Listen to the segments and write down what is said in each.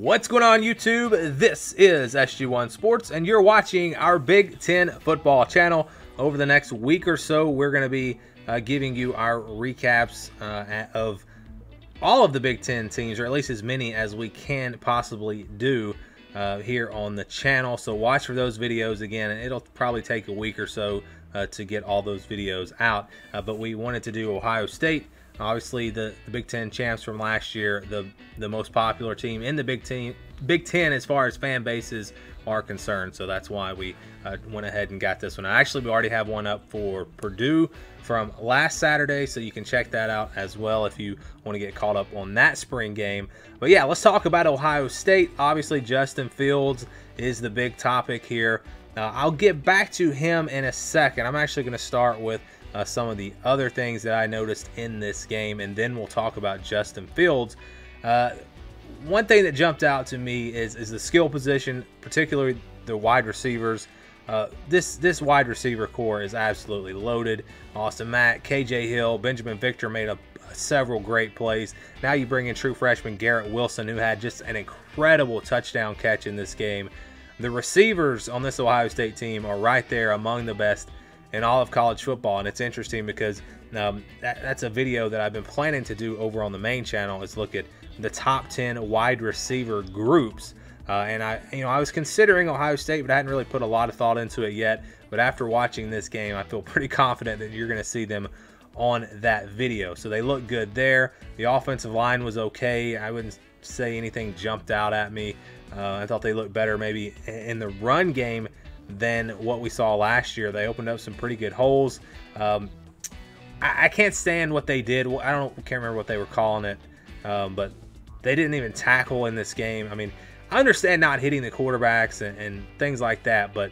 What's going on, YouTube? This is SG1 Sports, and you're watching our Big Ten football channel. Over the next week or so, we're going to be giving you our recaps of all of the Big Ten teams, or at least as many as we can possibly do here on the channel. So watch for those videos again, and it'll probably take a week or so to get all those videos out. But we wanted to do Ohio State. Obviously, the Big Ten champs from last year, the most popular team in the Big Ten as far as fan bases are concerned. So that's why we went ahead and got this one. Actually, we already have one up for Purdue from last Saturday, so you can check that out as well if you want to get caught up on that spring game. But yeah, let's talk about Ohio State. Obviously, Justin Fields is the big topic here. I'll get back to him in a second. I'm actually going to start with some of the other things that I noticed in this game, and then we'll talk about Justin Fields. One thing that jumped out to me is the skill position, particularly the wide receivers. This wide receiver core is absolutely loaded. Austin Mack, KJ Hill, Benjamin Victor made several great plays. Now you bring in true freshman Garrett Wilson, who had just an incredible touchdown catch in this game. The receivers on this Ohio State team are right there among the best in all of college football, and it's interesting because that's a video that I've been planning to do over on the main channel, is look at the top 10 wide receiver groups. And I was considering Ohio State, but I hadn't really put a lot of thought into it yet. But after watching this game, I feel pretty confident that you're going to see them on that video. So they look good there. The offensive line was okay. I wouldn't say anything jumped out at me. I thought they looked better maybe in the run game than what we saw last year. They opened up some pretty good holes. I can't stand what they did. I can't remember what they were calling it, but they didn't even tackle in this game. I mean, I understand not hitting the quarterbacks and things like that, but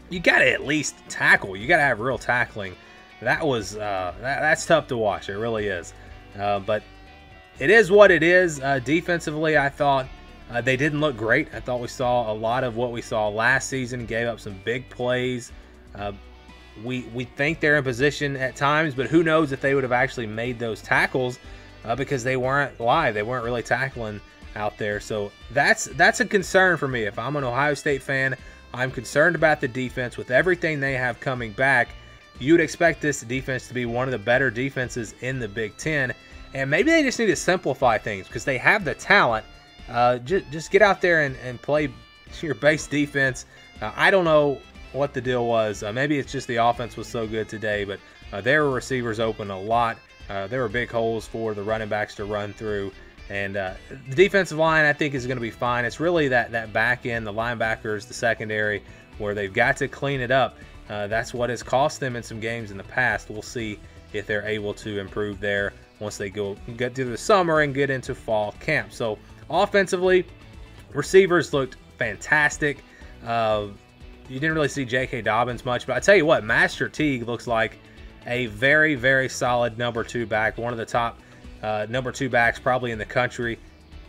you got to at least tackle. You got to have real tackling. That was that's tough to watch. It really is. But it is what it is. Defensively, I thought they didn't look great. I thought we saw a lot of what we saw last season. Gave up some big plays. We think they're in position at times, but who knows if they would have actually made those tackles because they weren't live. They weren't really tackling out there. So that's a concern for me. If I'm an Ohio State fan, I'm concerned about the defense. With everything they have coming back, you'd expect this defense to be one of the better defenses in the Big Ten. And maybe they just need to simplify things because they have the talent. Just get out there and play your base defense. I don't know what the deal was. Maybe it's just the offense was so good today, but there were receivers open a lot. There were big holes for the running backs to run through. And the defensive line, I think, is going to be fine. It's really that back end, the linebackers, the secondary, where they've got to clean it up. That's what has cost them in some games in the past. We'll see if they're able to improve there once they get through the summer and get into fall camp. So offensively, receivers looked fantastic. You didn't really see J.K. Dobbins much, but I tell you what, Master Teague looks like a very, very solid number 2 back, one of the top number 2 backs probably in the country.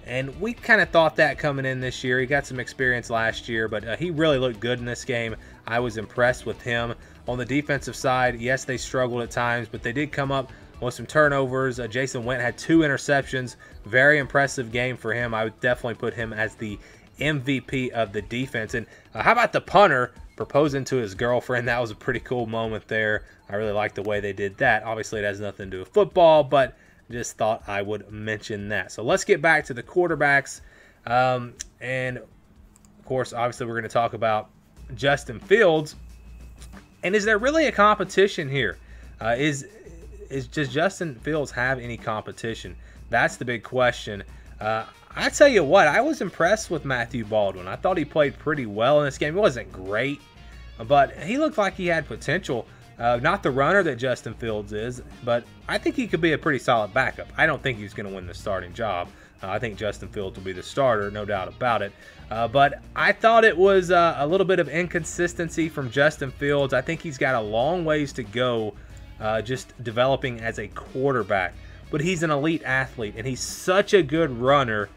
And we kind of thought that coming in this year. He got some experience last year, but he really looked good in this game. I was impressed with him. On the defensive side, yes, they struggled at times, but they did come up with some turnovers. Jason Went had 2 interceptions. Very impressive game for him. I would definitely put him as the MVP of the defense. And how about the punter proposing to his girlfriend? That was a pretty cool moment there. I really like the way they did that. Obviously, it has nothing to do with football, but just thought I would mention that. So let's get back to the quarterbacks. And, of course, obviously we're going to talk about Justin Fields. And is there really a competition here? Does Justin Fields have any competition? That's the big question. I tell you what, I was impressed with Matthew Baldwin. I thought he played pretty well in this game. He wasn't great, but he looked like he had potential. Not the runner that Justin Fields is, but I think he could be a pretty solid backup. I don't think he's going to win the starting job. I think Justin Fields will be the starter, no doubt about it. But I thought it was a little bit of inconsistency from Justin Fields. I think he's got a long ways to go just developing as a quarterback. But he's an elite athlete, and he's such a good runner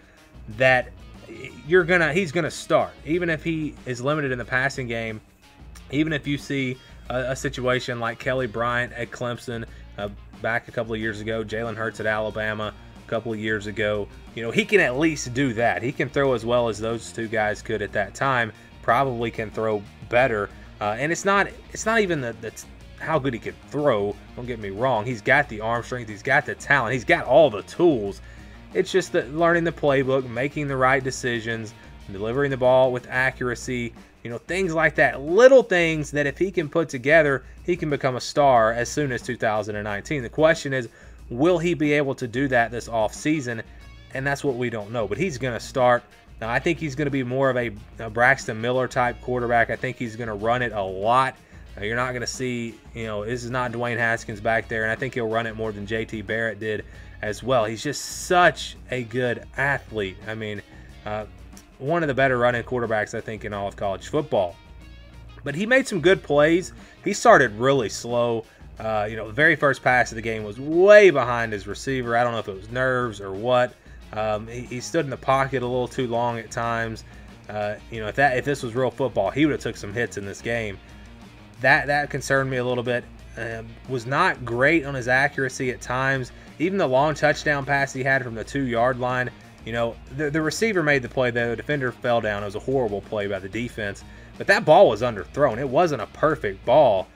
that he's gonna start. Even if he is limited in the passing game, even if you see a situation like Kelly Bryant at Clemson back a couple of years ago, Jalen Hurts at Alabama, couple of years ago. You know, he can at least do that. He can throw as well as those two guys could at that time. Probably can throw better. And it's not even that's how good he can throw. Don't get me wrong. He's got the arm strength. He's got the talent. He's got all the tools. It's just that learning the playbook, making the right decisions, delivering the ball with accuracy, you know, things like that. Little things that if he can put together, he can become a star as soon as 2019. The question is, will he be able to do that this offseason? And that's what we don't know. But he's going to start. Now, I think he's going to be more of a Braxton Miller type quarterback. I think he's going to run it a lot. You're not going to see, you know, this is not Dwayne Haskins back there. And I think he'll run it more than JT Barrett did as well. He's just such a good athlete. I mean, one of the better running quarterbacks, I think, in all of college football. But he made some good plays. He started really slow. You know, the very first pass of the game was way behind his receiver. I don't know if it was nerves or what. He stood in the pocket a little too long at times. You know, if this was real football, he would have took some hits in this game. That concerned me a little bit. Was not great on his accuracy at times. Even the long touchdown pass he had from the 2-yard line, you know, the receiver made the play, though. The defender fell down. It was a horrible play by the defense. But that ball was underthrown. It wasn't a perfect ball.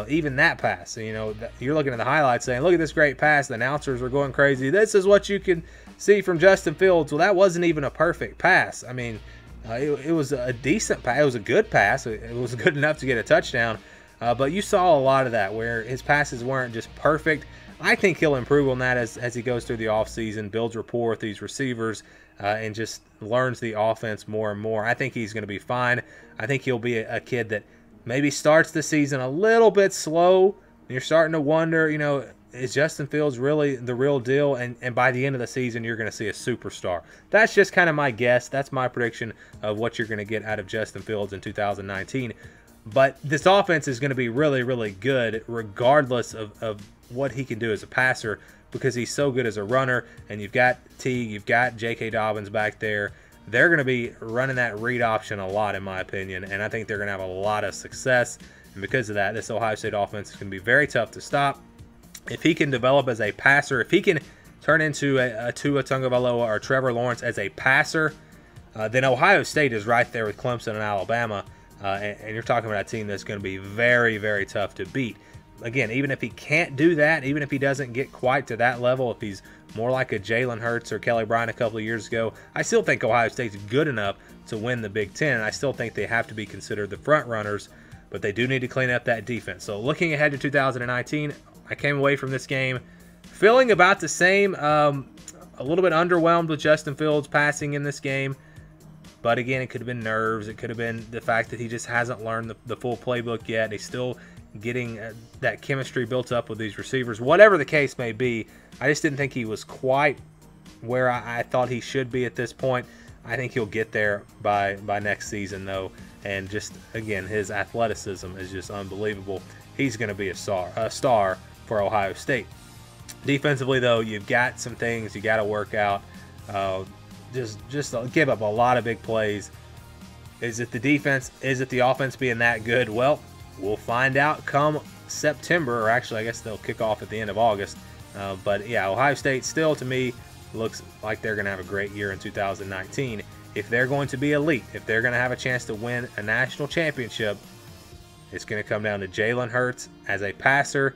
Even that pass, you know, you're looking at the highlights saying, look at this great pass. The announcers were going crazy. This is what you can see from Justin Fields. Well, that wasn't even a perfect pass. I mean, it was a decent pass. It was a good pass. It was good enough to get a touchdown. But you saw a lot of that where his passes weren't just perfect. I think he'll improve on that as he goes through the offseason, builds rapport with these receivers, and just learns the offense more and more. I think he's going to be fine. I think he'll be a kid that maybe starts the season a little bit slow. You're starting to wonder, you know, is Justin Fields really the real deal? And by the end of the season, you're going to see a superstar. That's just kind of my guess. That's my prediction of what you're going to get out of Justin Fields in 2019. But this offense is going to be really, really good regardless of what he can do as a passer, because he's so good as a runner. And you've got Teague, you've got J.K. Dobbins back there. They're going to be running that read option a lot, in my opinion, and I think they're going to have a lot of success. And because of that, this Ohio State offense is going to be very tough to stop. If he can develop as a passer, if he can turn into a Tua Tagovailoa or Trevor Lawrence as a passer, then Ohio State is right there with Clemson and Alabama. And you're talking about a team that's going to be very, very tough to beat. Again, even if he can't do that, even if he doesn't get quite to that level, if he's more like a Jalen Hurts or Kelly Bryant a couple of years ago, I still think Ohio State's good enough to win the Big Ten. And I still think they have to be considered the front runners, but they do need to clean up that defense. So looking ahead to 2019, I came away from this game feeling about the same, a little bit underwhelmed with Justin Fields passing in this game. But again, it could have been nerves. It could have been the fact that he just hasn't learned the full playbook yet. He's still getting that chemistry built up with these receivers. Whatever the case may be, I just didn't think he was quite where I thought he should be at this point. I think he'll get there by next season, though. And just, again, his athleticism is just unbelievable. He's going to be a star for Ohio State. Defensively, though, you've got some things you got to work out. Just give up a lot of big plays. Is it the defense? Is it the offense being that good? Well, we'll find out come September, or actually I guess they'll kick off at the end of August. But yeah, Ohio State still, to me, looks like they're going to have a great year in 2019. If they're going to be elite, if they're going to have a chance to win a national championship, it's going to come down to Jalen Hurts as a passer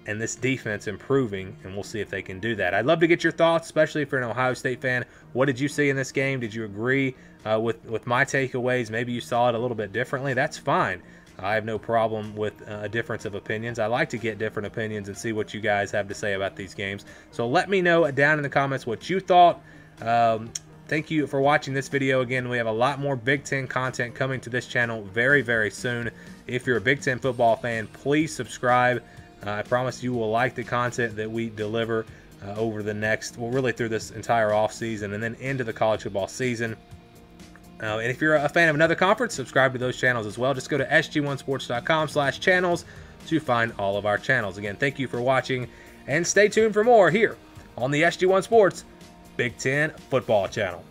and this defense improving, and we'll see if they can do that. I'd love to get your thoughts, especially if you're an Ohio State fan. What did you see in this game? Did you agree with my takeaways? Maybe you saw it a little bit differently. That's fine. I have no problem with a difference of opinions. I like to get different opinions and see what you guys have to say about these games. So let me know down in the comments what you thought. Thank you for watching this video. Again, we have a lot more Big Ten content coming to this channel very, very soon. If you're a Big Ten football fan, please subscribe. I promise you will like the content that we deliver over the next, well, really through this entire offseason and then into the college football season. And if you're a fan of another conference, subscribe to those channels as well. Just go to sg1sports.com/channels to find all of our channels. Again, thank you for watching, and stay tuned for more here on the SG1 Sports Big Ten Football Channel.